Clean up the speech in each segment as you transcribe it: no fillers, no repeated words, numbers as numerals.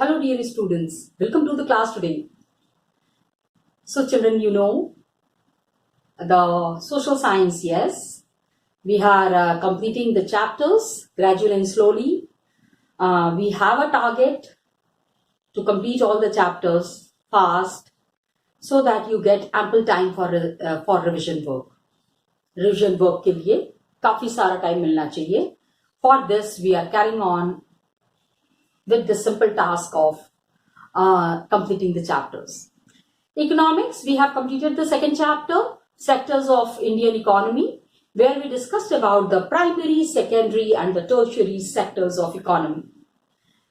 Hello dear students, welcome to the class today. So children, you know the social science, yes. We are completing the chapters gradually and slowly. We have a target to complete all the chapters fast so that you get ample time for revision work. Revision work के लिए काफी सारा time मिलना चाहिए. For this, we are carrying on with the simple task of completing the chapters. Economics, we have completed the second chapter, sectors of Indian economy, where we discussed about the primary, secondary and the tertiary sectors of economy.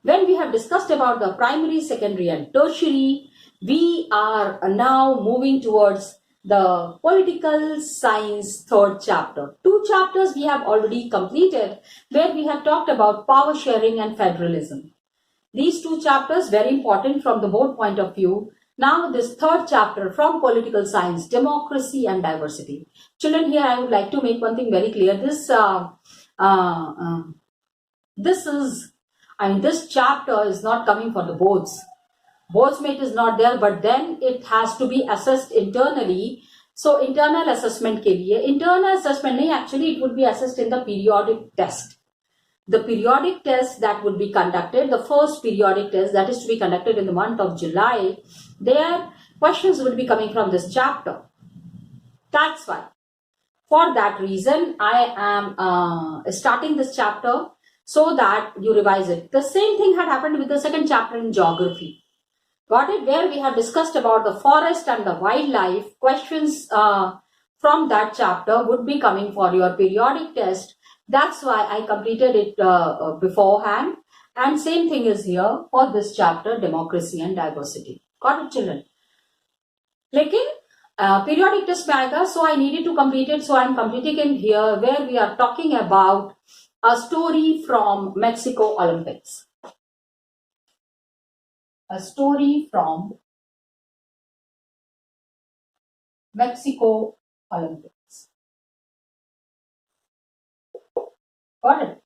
When we have discussed about the primary, secondary and tertiary, we are now moving towards the political science third chapter. Two chapters we have already completed, where we have talked about power sharing and federalism. These two chapters very important from the board point of view. Now this third chapter from political science, democracy and diversity. Children, here I would like to make one thing very clear. This chapter is not coming for the boards. Boards mate is not there, but then it has to be assessed internally. So internal assessment के लिए, internal assessment नहीं, actually it would be assessed in the periodic test. The periodic test that would be conducted, the first periodic test that is to be conducted in the month of July, their questions would be coming from this chapter. That's why. For that reason, I am starting this chapter so that you revise it. The same thing had happened with the second chapter in geography. Got it? Where we have discussed about the forest and the wildlife. Questions from that chapter would be coming for your periodic test. That's why I completed it beforehand. And same thing is here for this chapter, democracy and diversity. Got it, children? लेकिन periodic test में आएगा, so I needed to complete it. So I am completing it here, where we are talking about a story from Mexico Olympics. A story from Mexico Olympics. Got it?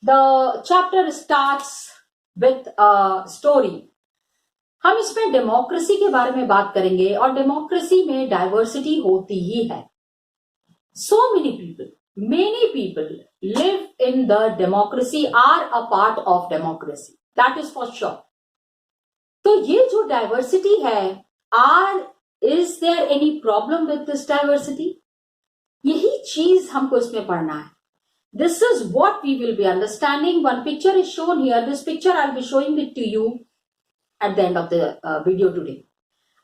The chapter starts with a story. हम इसमें democracy के बारे में बात करेंगे और democracy में diversity होती ही है. So many people live in the democracy, are a part of democracy. That is for sure. तो ये जो डाइवर्सिटी है, is there any problem with this diversity? यही चीज हमको इसमें पढ़ना है. This is what we will be understanding. One picture is shown here. This picture I'll be showing it to you at the end of the video today.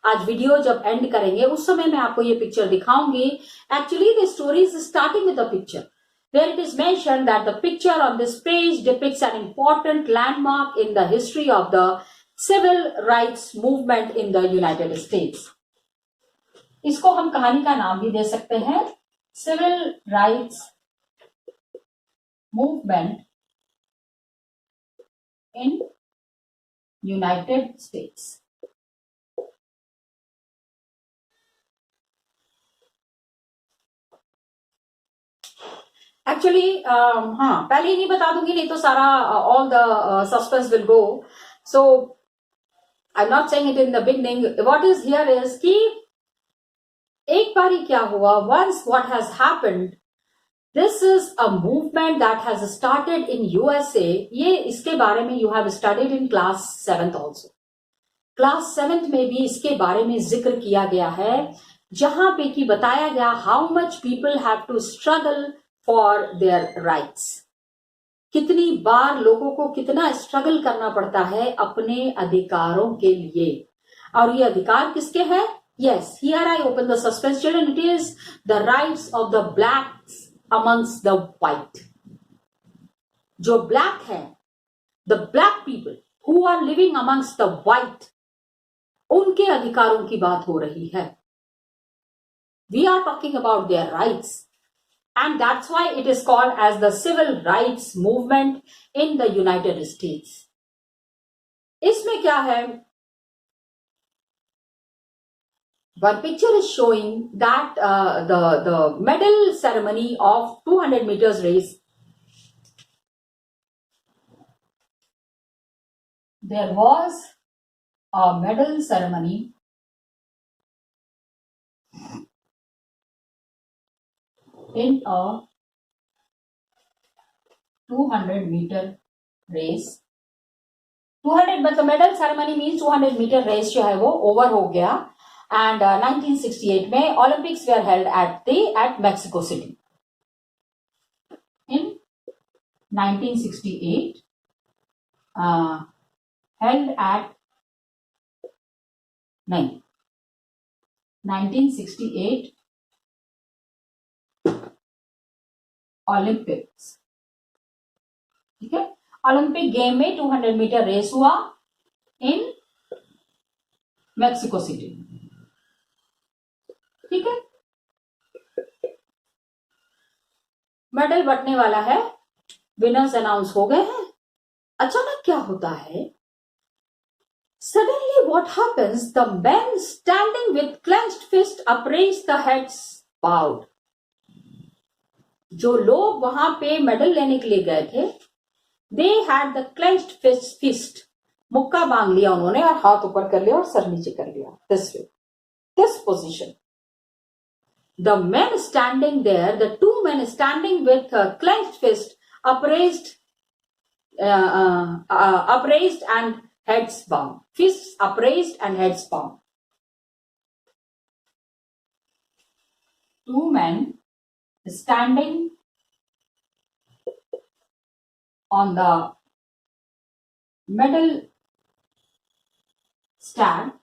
आज video जब and करेंगे उस समय मैं आपको ये पिक्चर दिखाऊंगी. Actually, the story is starting with a picture where it is mentioned that the picture on this page depicts an important landmark in the history of the civil rights movement in the United States. इसको हम कहानी का नाम भी दे सकते हैं, Civil Rights Movement in United States. Actually, हाँ, पहले ही नहीं बता दूंगी, नहीं तो सारा all the suspense will go. So I'm not saying it in the beginning. What is here is कि एक बारी क्या हुआ, once what has happened, this is a movement that has started in USA. ये इसके बारे में you have studied in class 7th also. Class 7th में भी इसके बारे में जिक्र किया गया है, जहां पे कि बताया गया how much people have to struggle for their rights. कितनी बार लोगों को कितना स्ट्रगल करना पड़ता है अपने अधिकारों के लिए. और ये अधिकार किसके हैं? Yes, here I open the suspense, children. It is the rights of the blacks amongst the white. जो black है, the black people who are living amongst the white, उनके अधिकारों की बात हो रही है. We are talking about their rights. And that's why it is called as the civil rights movement in the United States. इसमें क्या है? One picture is showing that the medal ceremony of 200 meters race. there was a medal ceremony in a 200-meter race. 200 मतलब medal ceremony means 200 meter race जो है वो over हो गया and 1968 में Olympics were held at Mexico City. In 1968 held at 1968 Olympics. ठीक है, Olympic game में 200 मीटर रेस हुआ इन मेक्सिको सिटी. ठीक है, मेडल बंटने वाला है, विनर्स अनाउंस हो गए हैं. अचानक क्या होता है, suddenly what happens, the men standing with clenched fist upraised, the heads bowed. जो लोग वहां पे मेडल लेने के लिए गए थे, they had the clenched fist, मुक्का बांध लिया उन्होंने और हाथ ऊपर कर लिया और सर नीचे कर लिया. this way, this position. The men standing there, the two men standing with clenched fist upraised and heads bound. Fists upraised and heads bound. Two men standing on the medal stand.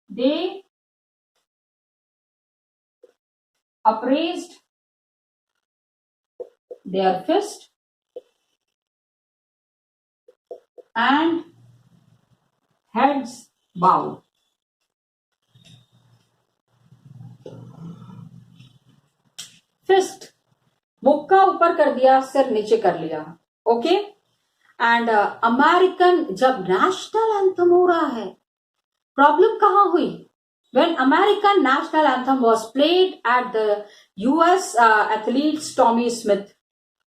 They upraised their fist and heads bowed. Fist, मुक्का ऊपर कर दिया, सिर नीचे कर लिया. Okay, and American, जब national anthem हो रहा है, प्रॉब्लम कहां हुई? When American national anthem was played at the US athletes Tommy Smith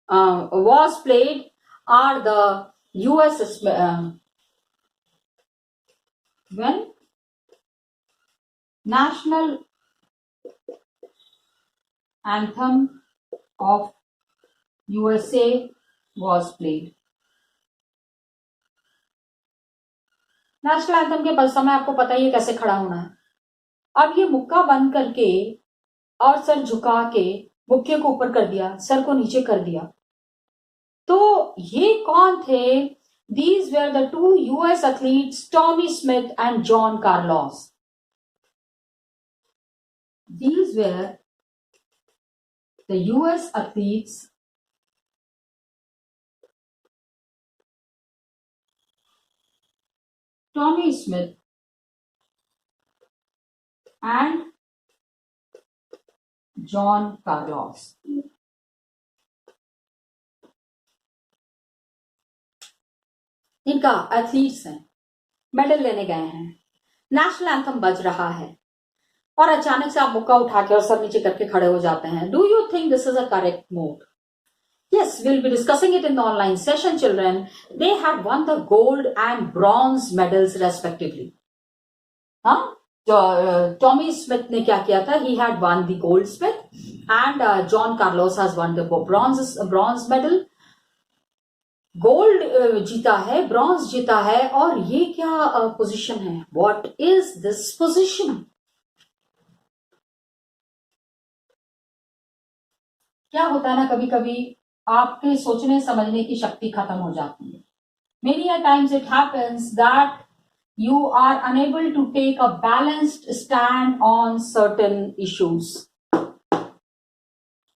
was played, or the US when national anthem of USA was played. National anthem के समय आपको पता ही है कैसे खड़ा होना है. अब ये मुक्का बंद करके और सर झुका के मुक्के को ऊपर कर दिया, सर को नीचे कर दिया. तो ये कौन थे? These were the two US athletes, Tommy Smith and John Carlos. These were the US athletes Tommy Smith and John Carlos. इनका एथलीट्स हैं, मेडल लेने गए हैं, नेशनल एंथम बज रहा है और अचानक से आप मुक्का उठा के और सर नीचे करके खड़े हो जाते हैं. Do you think this is a correct move? Yes, we'll be discussing it in the online session, children. They had won the gold and bronze medals respectively. हाँ, Tommy Smith ने क्या किया था? He had won the gold medal and John Carlos has won the bronze medal. Gold जीता है, bronze जीता है, और ये क्या पोजीशन है? What is this position? क्या होता है ना, कभी कभी आपके सोचने समझने की शक्ति खत्म हो जाती है. Many a times it happens that you are unable to take a balanced stand on certain issues.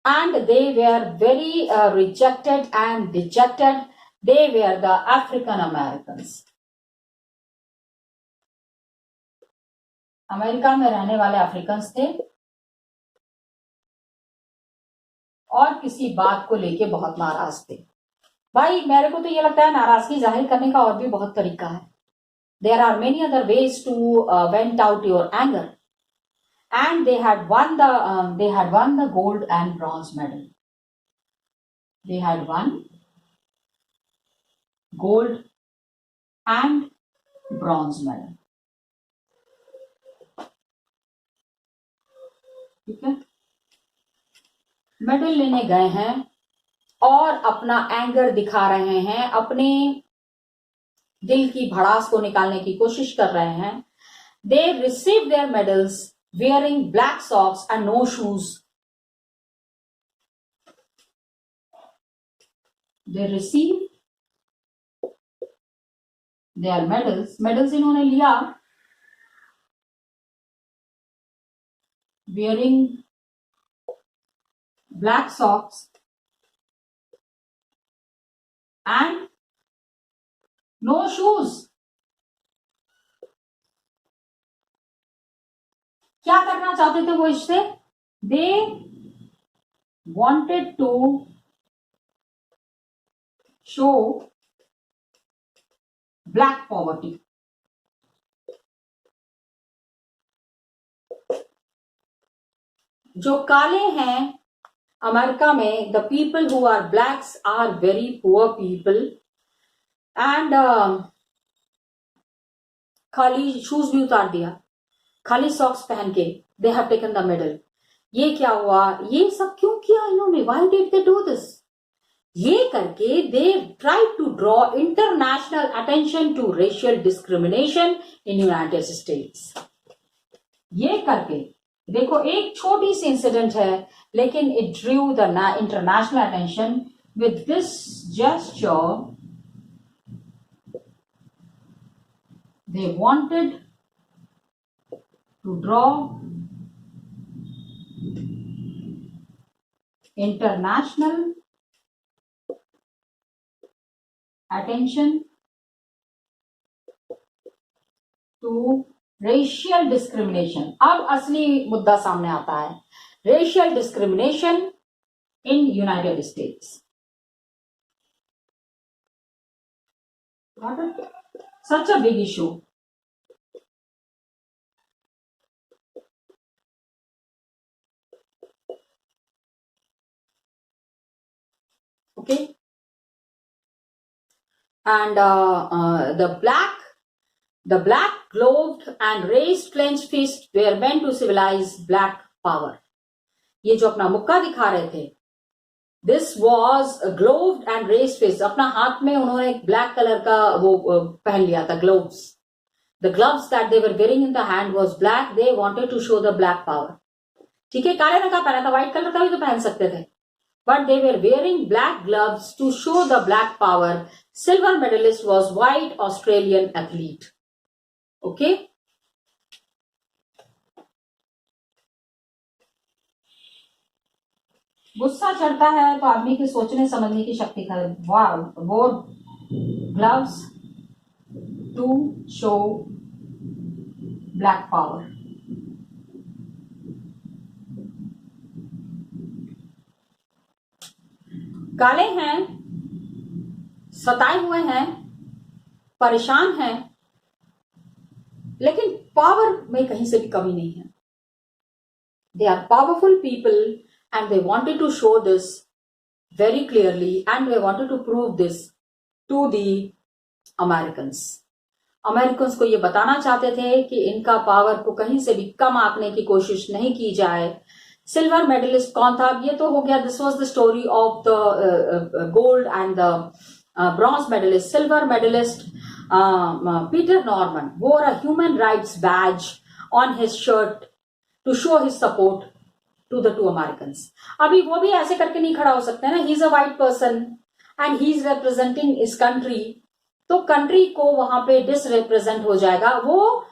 And they were very rejected and dejected. They were the African Americans. America में रहने वाले अफ्रीकन्स थे और किसी बात को लेके बहुत नाराज थे. भाई मेरे को तो ये लगता है नाराजगी जाहिर करने का और भी बहुत तरीका है. There are many other ways to vent out your anger, and they had won the gold and bronze medal. they had won gold and bronze medal. ठीक है, मेडल लेने गए हैं और अपना एंगर दिखा रहे हैं, अपने दिल की भड़ास को निकालने की कोशिश कर रहे हैं. They received their medals wearing black socks and no shoes. They received their medals. Medals इन्होंने लिया wearing black socks and no shoes. क्या करना चाहते थे वो इससे? They wanted to show black poverty. जो काले हैं अमेरिका में, the people who are blacks are very poor people and खाली शूज भी उतार दिया, खाली सॉक्स पहन के they have taken the medal. ये क्या हुआ? ये सब क्यों किया इन्होंने? Why did they do this? ये करके they tried to draw international attention to racial discrimination in United States. ये करके देखो, एक छोटी सी इंसिडेंट है लेकिन it drew the international attention. With this gesture they wanted to draw international attention to racial discrimination. अब असली मुद्दा सामने आता है, racial discrimination in United States. Such a big issue. Okay, and the black gloved and raised clenched fist were meant to symbolize black power. ये जो अपना मुक्का दिखा रहे थे, this was a gloved and raised fist. अपना हाथ में उन्होंने एक ब्लैक कलर का वो पहन लिया था, gloves. The gloves that they were wearing in the hand was black. They wanted to show the black power. ठीक है, काले रंग का पहना था, व्हाइट कलर का भी तो पहन सकते थे. But they were wearing black gloves to show the black power. Silver medalist was white Australian athlete. Okay. गुस्सा चढ़ता है तो आदमी की सोचने समझने की शक्ति का वो gloves to show black power. काले हैं, सताए हुए हैं, परेशान हैं, लेकिन पावर में कहीं से भी कमी नहीं है. They are powerful people and they wanted to show this very clearly and they wanted to prove this to the Americans. Americans को ये बताना चाहते थे कि इनका पावर को कहीं से भी कम आंकने की कोशिश नहीं की जाए. सिल्वर मेडलिस्ट कौन था? ये तो हो गया. This was the story of the gold and the bronze medallist. Silver medallist Peter Norman wore a human rights badge on his shirt to show his support to the two Americans. अभी वो भी ऐसे करके नहीं खड़ा हो सकते ना. he is a white person and he is representing his country. तो कंट्री को वहां पे डिसरिप्रेजेंट हो जाएगा. वो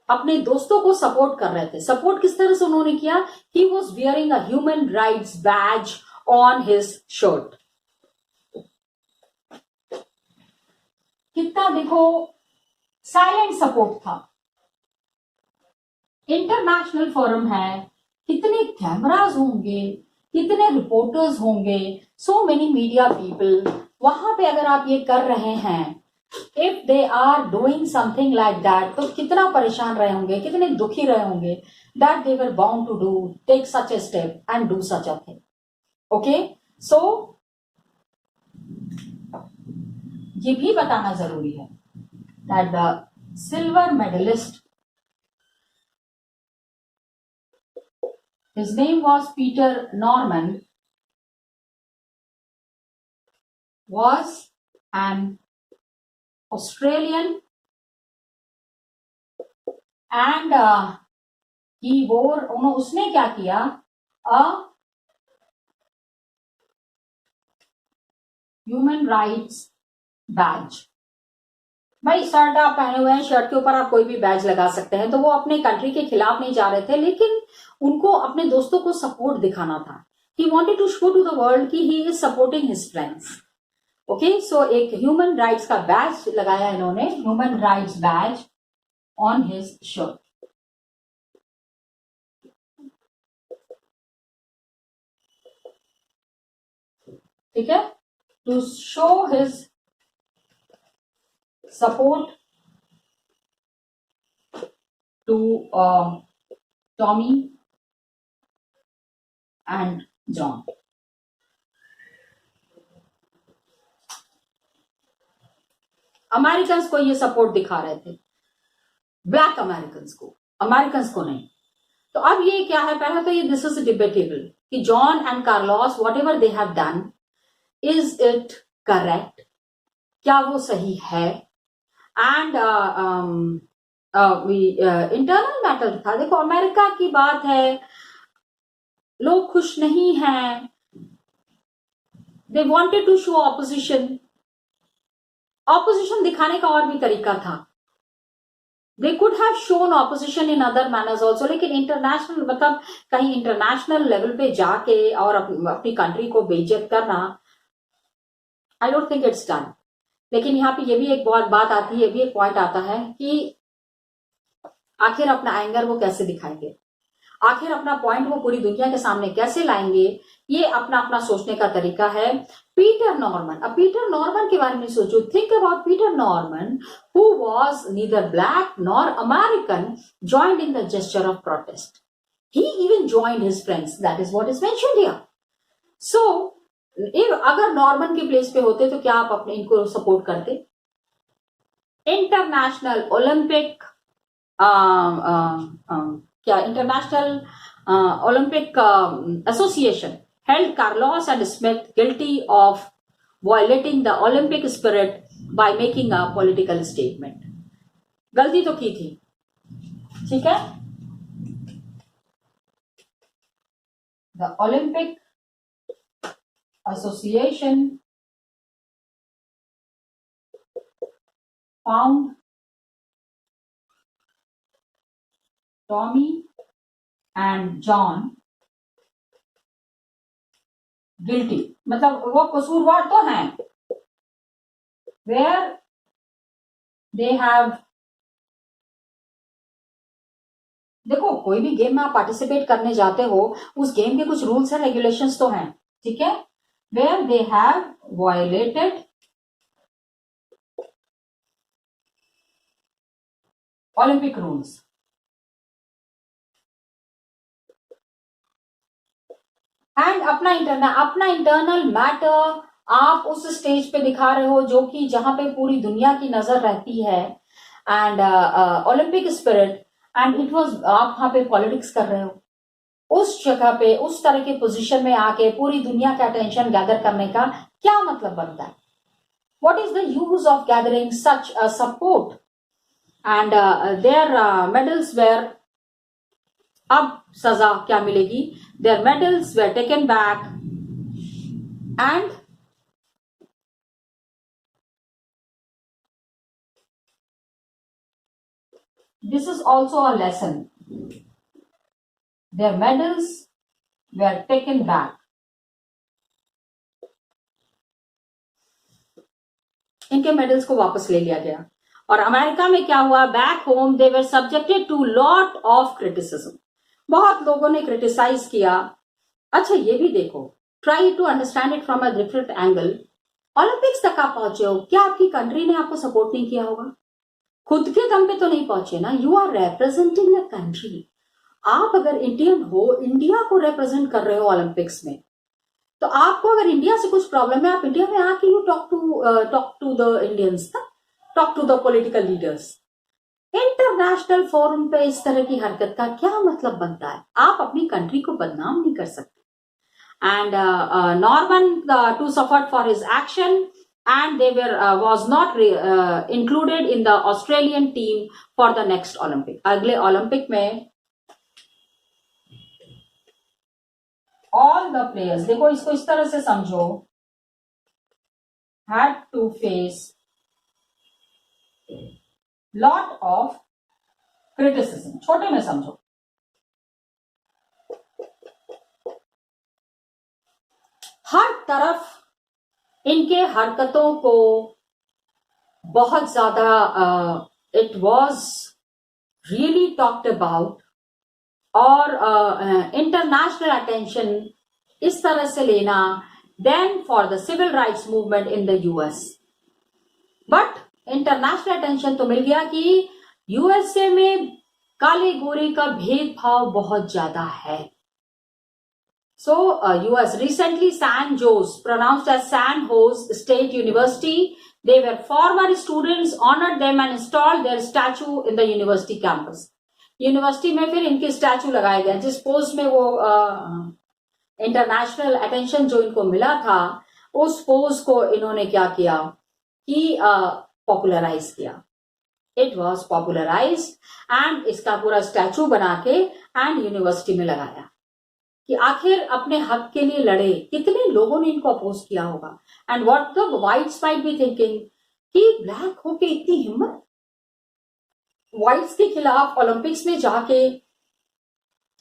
अपने दोस्तों को सपोर्ट कर रहे थे. सपोर्ट किस तरह से उन्होंने किया? He was wearing a human rights badge on his shirt. कितना देखो साइलेंट सपोर्ट था. इंटरनेशनल फोरम है, कितने कैमराज होंगे, कितने रिपोर्टर्स होंगे, सो मेनी मीडिया पीपल. वहां पे अगर आप ये कर रहे हैं, if they are doing something like that, तो कितना परेशान रहे होंगे, कितने दुखी रहे होंगे, that they were bound to do, take such a step and do such a thing. Okay, so ये भी बताना जरूरी है that the silver medallist, his name was Peter Norman, was an Australian and he wore, उसने क्या किया, a human rights Baij. भाई shirt आप पहने हुए हैं, शर्ट के ऊपर आप कोई भी बैज लगा सकते हैं, तो वो अपने कंट्री के खिलाफ नहीं जा रहे थे, लेकिन उनको अपने दोस्तों को सपोर्ट दिखाना था। He wanted to show to the world कि he is supporting his friends. Okay, so एक ह्यूमन राइट्स का बैज लगाया इन्होंने, human rights badge on his shirt. ठीक है, to show his support to Tommy and John. Americans को ये support दिखा रहे थे, ब्लैक अमेरिकन्स को नहीं। तो अब ये क्या है, पहला तो ये दिस इज डिबेटेबल कि John and Carlos what ever they have done, is it correct, क्या वो सही है? एंड इंटरनल मैटर था। देखो अमेरिका की बात है, लोग खुश नहीं हैं, they wanted to show opposition. Opposition दिखाने का और भी तरीका था, they could have shown opposition in other manners also, लेकिन इंटरनेशनल मतलब कहीं इंटरनेशनल लेवल पे जाके और अपनी कंट्री को बेइज्जत करना, I don't think it's done. लेकिन यहाँ पे ये भी एक बहुत बात आती है, ये भी एक पॉइंट आता है कि आखिर अपना एंगर वो कैसे दिखाएंगे, आखिर अपना पॉइंट वो पूरी दुनिया के सामने कैसे लाएंगे, ये अपना अपना सोचने का तरीका है। पीटर नॉर्मन, अब पीटर नॉर्मन के बारे में सोचो, think about Peter Norman who was neither black nor American, joined in the gesture of protest, he even joined his friends, that is what is mentioned here. So अगर Norman के place पे होते तो क्या आप अपने इनको सपोर्ट करते? इंटरनेशनल ओलंपिक क्या international Olympic association held Carlos and Smith guilty of violating the Olympic spirit by making a political statement. गलती तो की थी, ठीक है। The Olympic Association found Tommy and John guilty, मतलब वो कसूरवार तो हैं, वेयर दे हैव, देखो कोई भी गेम में आप पार्टिसिपेट करने जाते हो, उस गेम के कुछ रूल्स एंड रेगुलेशंस तो हैं, ठीक है। Where they have violated Olympic rules, and अपना इंटरनल मैटर आप उस स्टेज पे दिखा रहे हो जो कि जहां पे पूरी दुनिया की नजर रहती है, and Olympic spirit, and it was, आप वहां पे पॉलिटिक्स कर रहे हो, उस जगह पे उस तरह के पोजीशन में आके पूरी दुनिया का अटेंशन गैदर करने का क्या मतलब बनता है? What is the use of gathering such a support? And their medals were, अब सजा क्या मिलेगी? Their medals were taken back and this is also a lesson. Their medals were taken back. इनके मेडल्स को वापस ले लिया गया। और अमेरिका में क्या हुआ? Back home they were subjected to lot of criticism, बहुत लोगों ने क्रिटिसाइज किया। अच्छा ये भी देखो, try to understand it from a different angle. Olympics तक आप पहुंचे हो, क्या आपकी कंट्री ने आपको सपोर्ट नहीं किया होगा? खुद के दम पे तो नहीं पहुंचे ना, you are representing a country. आप अगर इंडियन हो, इंडिया को रिप्रेजेंट कर रहे हो ओलंपिक्स में, तो आपको अगर इंडिया से कुछ प्रॉब्लम है, आप इंडिया में आके you talk to the Indians, talk to the political leaders. International forum पे इस तरह की हरकत का क्या मतलब बनता है? आप अपनी कंट्री को बदनाम नहीं कर सकते। And Norman too suffered for his action, and they was not included in the Australian team for the next Olympic. अगले ओलंपिक में all the players, देखो इसको इस तरह से समझो, had to face lot of criticism. छोटे में समझो, हर तरफ इनके हरकतों को बहुत ज्यादा it was really talked about, और इंटरनेशनल अटेंशन इस तरह से लेना then for the civil rights movement in the US. But international attention तो मिल गया कि यूएसए में काले गोरे का भेदभाव बहुत ज्यादा है। So, US recently San Jose, pronounced as San Jose State University, they were former students, honored them and installed their statue in the university campus. University में फिर इनके स्टैचू लगाए गए, जिस पोस्ट में वो इंटरनेशनल अटेंशन जो इनको मिला था, उस पोस्ट को इन्होंने क्या किया कि पॉपुलराइज किया। इट वॉज पॉपुलराइज एंड इसका पूरा स्टैचू बना के एंड यूनिवर्सिटी में लगाया कि आखिर अपने हक के लिए लड़े। कितने लोगों ने इनको अपोज किया होगा, and what the whites might be thinking कि ब्लैक होके इतनी हिम्मत, व्हाइट्स के खिलाफ ओलंपिक्स में जाके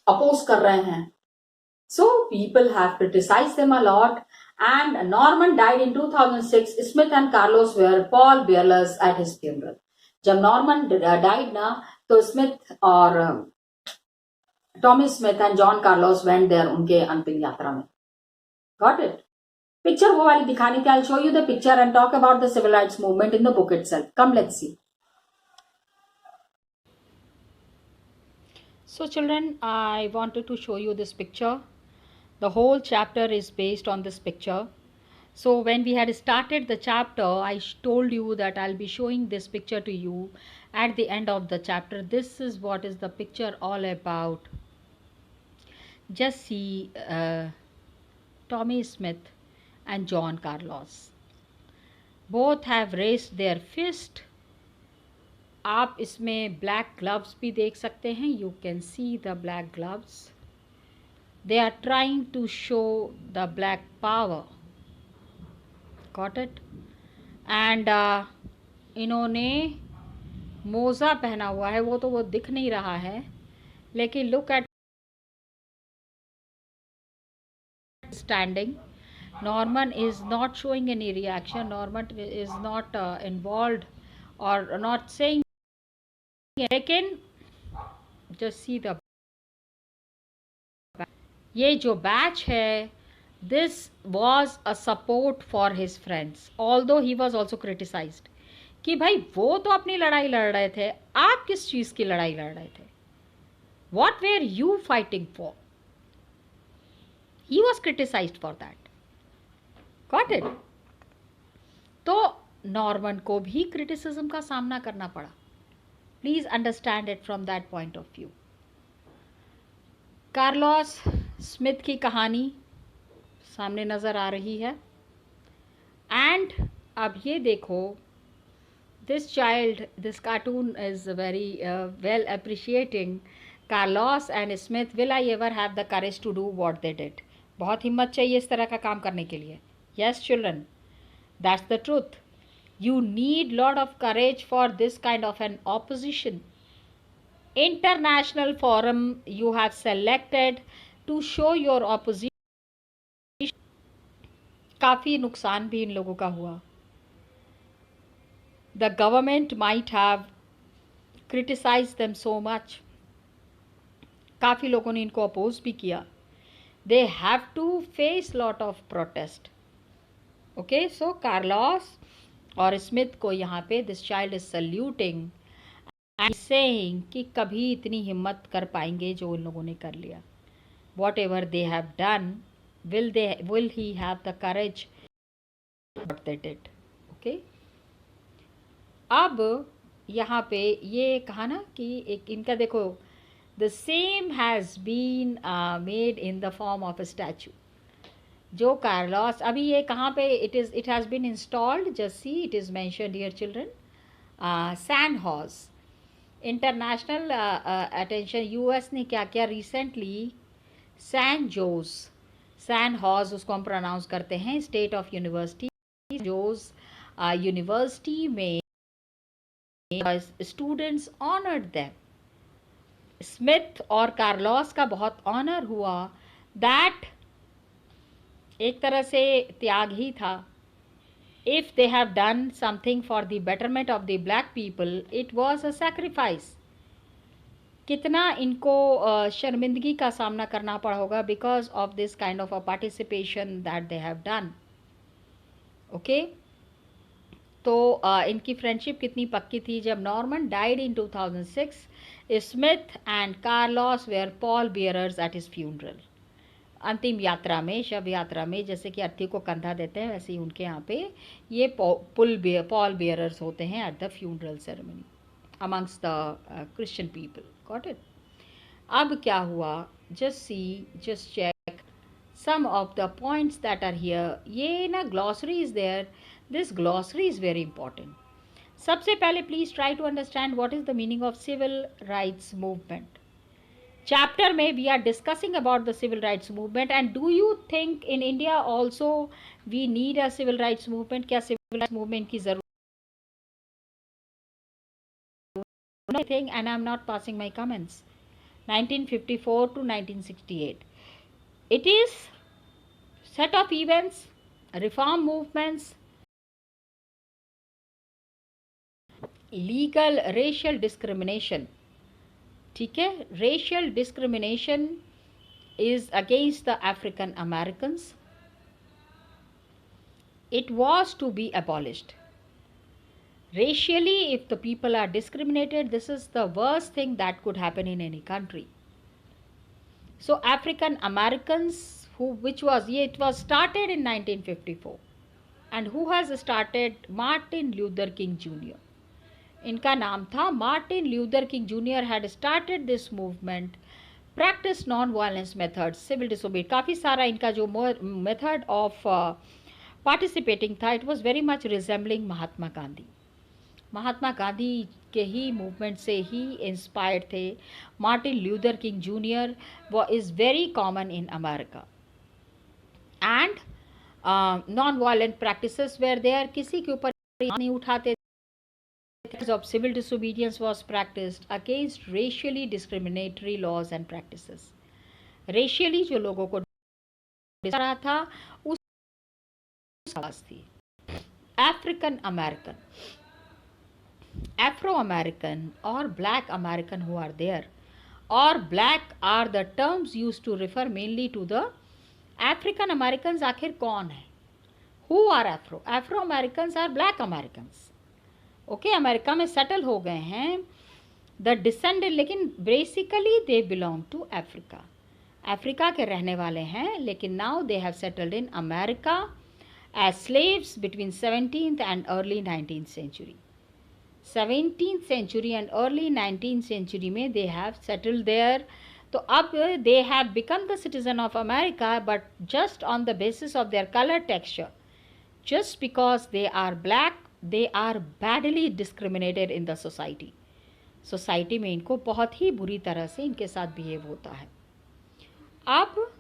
अपोज कर रहे हैं। So people have criticised them a lot, and Norman died in 2006, Smith and Carlos were pallbearers at his funeral. जब नॉर्मन डाइड ना, तो स्मिथ और Tommy Smith and John Carlos went there उनके अंतिम यात्रा में। Got it? पिक्चर वो वाली दिखानी थी। I show you the picture and talk about the civil rights movement in the book itself. Come, let's see. So children, I wanted to show you this picture. The whole chapter is based on this picture. So when we had started the chapter, I told you that I'll be showing this picture to you at the end of the chapter. This is what is the picture all about. Just see Tommy Smith and John Carlos. Both have raised their fist. आप इसमें black gloves भी देख सकते हैं. You can see the black gloves. They are trying to show the black power. Got it? And इन्होंने मोज़ा पहना हुआ है, वो दिख नहीं रहा है, लेकिन look at standing. Norman is not showing any reaction. Norman is not involved or not saying. लेकिन just see the, ये जो बैच है, this was a support for his friends, although he was also criticized कि भाई वो तो अपनी लड़ाई लड़ रहे थे, आप किस चीज़ की लड़ाई लड़ रहे थे? What were you fighting for? He was criticized for that. Got it? तो नॉर्मन को भी क्रिटिसिज्म का सामना करना पड़ा. Please understand it from that point of view. Carlos Smith की कहानी सामने नज़र आ रही है. एंड अब ये देखो, this child, this cartoon is very well appreciating Carlos and Smith. Will I ever have the courage to do what they did? बहुत हिम्मत चाहिए इस तरह का काम करने के लिए. Yes, children, that's the truth. You need lot of courage for this kind of an opposition. International forum you have selected to show your opposition. काफ़ी नुकसान भी इन लोगों का हुआ. The government might have criticized them so much. काफ़ी लोगों ने इनको अपोज भी किया. They have to face lot of protest. Okay, so Carlos और स्मिथ को यहाँ पे this child is saluting and saying कि कभी इतनी हिम्मत कर पाएंगे जो उन लोगों ने कर लिया. What ever they have done, will he have the courage what they did? Okay. अब यहाँ पे ये कहा ना कि एक इनका देखो, the same has been made in the form of a statue. जो कार्लोस अभी ये कहाँ पे it has been installed, just see it is mentioned here children. San Jose international attention. US ने क्या किया recently, San Jose, San Jose उसको हम प्रोनाउंस करते हैं, state of university Jose university में स्टूडेंट्स ऑनर्ड देम. स्मिथ और Carlos का बहुत ऑनर हुआ. दैट एक तरह से त्याग ही था. If they have done something for the betterment of the black people, it was a sacrifice. कितना इनको शर्मिंदगी का सामना करना पड़ा होगा because of this kind of a participation that they have done. Okay. तो इनकी फ्रेंडशिप कितनी पक्की थी. जब Norman died in 2006, Smith and Carlos were pall bearers at his funeral. अंतिम यात्रा में, शव यात्रा में, जैसे कि अर्थी को कंधा देते हैं वैसे ही उनके यहाँ पे ये पॉल बियरर्स होते हैं at the funeral ceremony amongst the Christian people. Got it. अब क्या हुआ, just check some of the points that are here. ये ना glossary is there. This glossary is very important. सबसे पहले please try to understand what is the meaning of civil rights movement. Chapter में we are discussing about the civil rights movement, and do you think in India also we need a civil rights movement? क्या civil rights movement की जरूरत? I think, and I am not passing my comments. 1954 to 1968. It is set of events, reform movements, legal racial discrimination. ठीक है. racial discrimination is against the African Americans. It was to be abolished. Racially, if the people are discriminated, this is the worst thing that could happen in any country. So African Americans, it was started in 1954, and who has started? Martin Luther King Jr. इनका नाम था Martin Luther King junior. Had started this movement, practice non violence method, civil disobedience. काफ़ी सारा इनका जो method of participating था, it was very much resembling Mahatma Gandhi. Mahatma Gandhi के ही मूवमेंट से ही इंस्पायर्ड थे. मार्टिन ल्यूथर किंग जूनियर वो is very common in America. And non violent practices were there. किसी के ऊपर नहीं उठाते. of civil disobedience was practiced against racially discriminatory laws and practices. Racially जो लोगों को रहा था उस थी. African American, Afro American or Black American who are there, or black are the terms used to refer mainly to the African Americans. आखिर कौन है? Who are Afro? Afro Americans are Black Americans. Okay. America में settle हो गए हैं the descendant, लेकिन basically they belong to Africa. Africa के रहने वाले हैं, लेकिन now they have settled in America as slaves between 17th and early 19th century. 17th century and early 19th century में दे हैव सेटल्ड देयर. तो अब they have become the citizen of America, but just on the basis of their colour texture, just because they are black, they are badly discriminated in the society. Society में इनको बहुत ही बुरी तरह से इनके साथ बिहेव होता है. अब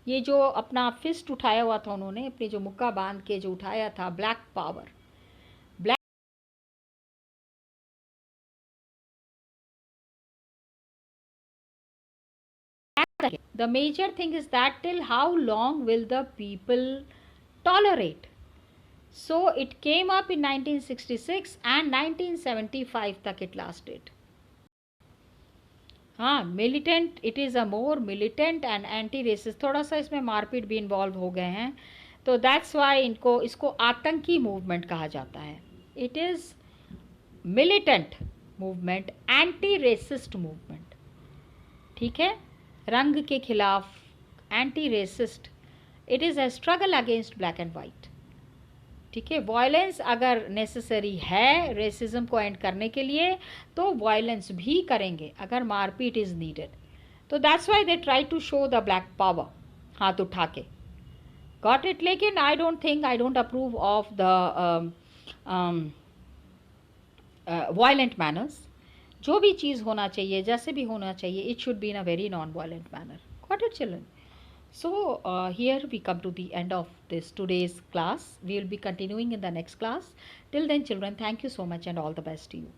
ये जो अपना फिस्ट उठाया हुआ था उन्होंने, अपनी जो मुक्का बांध के जो उठाया था, black power, black the major thing is that till how long will the people tolerate? So it came up in 1966 and 1975 तक it lasted. हाँ, militant, it is a more militant and anti racist. थोड़ा सा इसमें मारपीट भी involve हो गए हैं, तो दैट्स वाई इसको आतंकी मूवमेंट कहा जाता है. It is militant movement, anti racist movement. ठीक है. रंग के खिलाफ anti racist it is a struggle against black and white. ठीक है, वायलेंस अगर नेसेसरी है रेसिज्म को एंड करने के लिए तो वायलेंस भी करेंगे अगर मारपीट इज नीडेड. तो that's why they try to show the black power, हाथ उठा के. Got it. लेकिन I don't approve of the violent manners. जो भी चीज़ होना चाहिए जैसे भी होना चाहिए it should be in a very non violent manner. Got it children. So here we come to the end of this today's class. We will be continuing in the next class. Till then children, thank you so much and all the best to you.